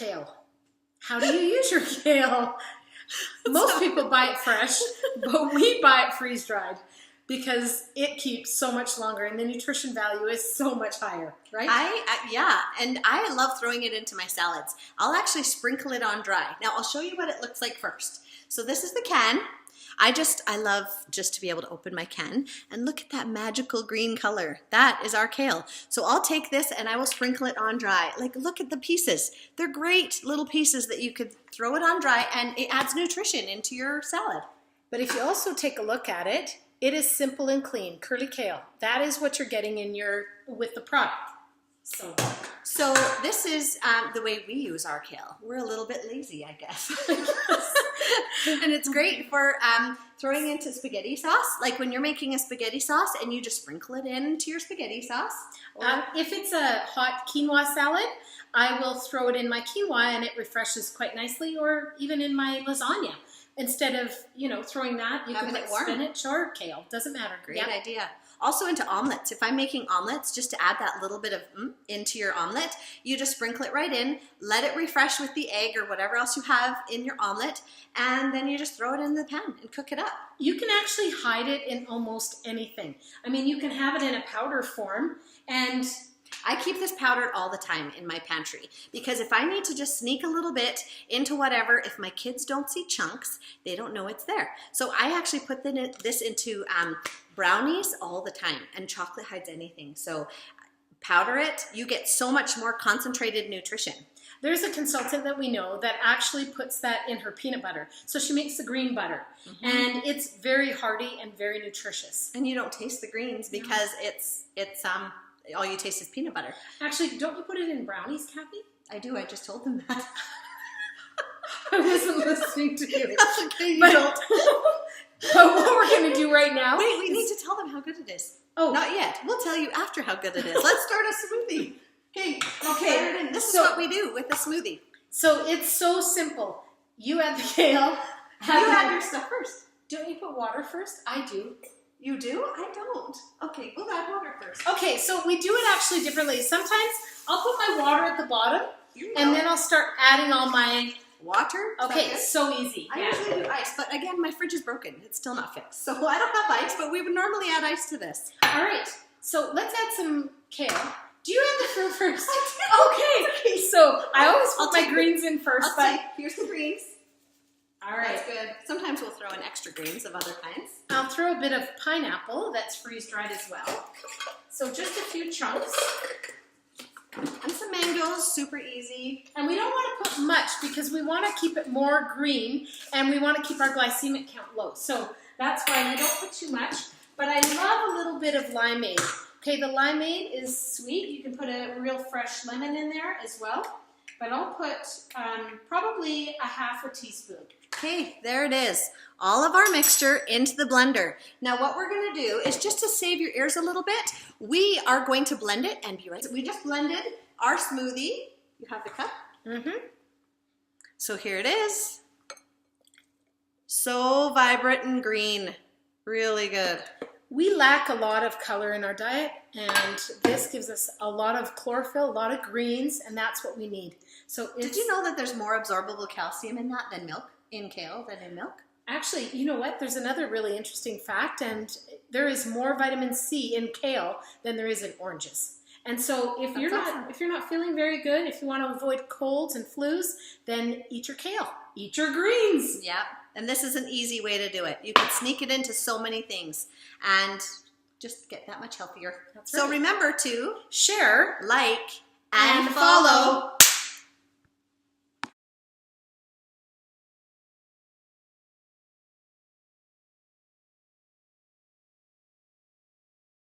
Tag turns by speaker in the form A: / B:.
A: kale. How do you use your kale? Most people buy it fresh, but we buy it freeze-dried because it keeps so much longer and the nutrition value is so much higher, right?
B: Yeah, and I love throwing it into my salads. I'll actually sprinkle it on dry. Now I'll show you what it looks like first. So this is the can. I love just to be able to open my can and look at that magical green color. That is our kale. So I'll take this and I will sprinkle it on dry. Like, look at the pieces. They're great little pieces that you could throw it on dry and it adds nutrition into your salad.
A: But if you also take a look at it, it is simple and clean, curly kale. That is what you're getting in with the product.
B: So this is the way we use our kale. We're a little bit lazy, I guess. And it's great for throwing into spaghetti sauce. Like when you're making a spaghetti sauce and you just sprinkle it into your spaghetti sauce.
A: If it's a hot quinoa salad, I will throw it in my quinoa and it refreshes quite nicely, or even in my lasagna. Instead of, throwing that, you can put spinach or kale. Doesn't matter.
B: Great idea. Also into omelets. If I'm making omelets, just to add that little bit of into your omelet, you just sprinkle it right in, let it refresh with the egg or whatever else you have in your omelet, and then you just throw it in the pan and cook it up.
A: You can actually hide it in almost anything. I mean, you can have it in a powder form, and
B: I keep this powdered all the time in my pantry because if I need to just sneak a little bit into whatever, if my kids don't see chunks, they don't know it's there. So I actually put this into brownies all the time, and chocolate hides anything. So powder it, you get so much more concentrated nutrition.
A: There's a consultant that we know that actually puts that in her peanut butter. So she makes the green butter, and it's very hearty and very nutritious.
B: And you don't taste the greens because it's all you taste is peanut butter.
A: Actually, don't you put it in brownies, Kathy?
B: I do. I just told them that.
A: I wasn't listening to you.
B: Okay, you don't.
A: But what we're going to do right now...
B: Wait, we need to tell them how good it is.
A: Oh.
B: Not yet. We'll tell you after how good it is. Let's start a smoothie. Okay. This is what we do with a smoothie.
A: So it's so simple. You add the kale.
B: You add your stuff first.
A: Don't you put water first? I do.
B: You do? I don't. Okay, we'll add water first.
A: Okay, so we do it actually differently. Sometimes I'll put my water at the bottom, and then I'll start adding all my...
B: Water?
A: Okay, it's so easy.
B: I usually do ice, but again, my fridge is broken. It's still not fixed. So I don't have ice, but we would normally add ice to this.
A: All right, so let's add some kale. Do you add the fruit first? Okay, so I always put my greens in first.
B: Here's the greens.
A: All right.
B: That's good. Sometimes we'll throw in extra greens of other kinds.
A: I'll throw a bit of pineapple that's freeze-dried as well. So just a few chunks.
B: And some mangoes, super easy.
A: And we don't want to put much because we want to keep it more green and we want to keep our glycemic count low. So that's why I don't put too much. But I love a little bit of limeade. Okay, the limeade is sweet. You can put a real fresh lemon in there as well. But I'll put probably a half a teaspoon.
B: Okay, there it is. All of our mixture into the blender. Now what we're going to do is, just to save your ears a little bit, we are going to blend it and be right. We just blended our smoothie. You have the cup? So here it is. So vibrant and green. Really good.
A: We lack a lot of color in our diet, and this gives us a lot of chlorophyll, a lot of greens, and that's what we need. So
B: did you know that there's more absorbable calcium in that than milk, in kale, than in milk?
A: Actually, you know what? There's another really interesting fact, and there is more vitamin C in kale than there is in oranges. And so if you're not feeling very good, if you want to avoid colds and flus, then eat your kale. Eat your greens.
B: Yeah. And this is an easy way to do it. You can sneak it into so many things and just get that much healthier.
A: That's
B: so
A: right.
B: remember to
A: share,
B: like, and follow.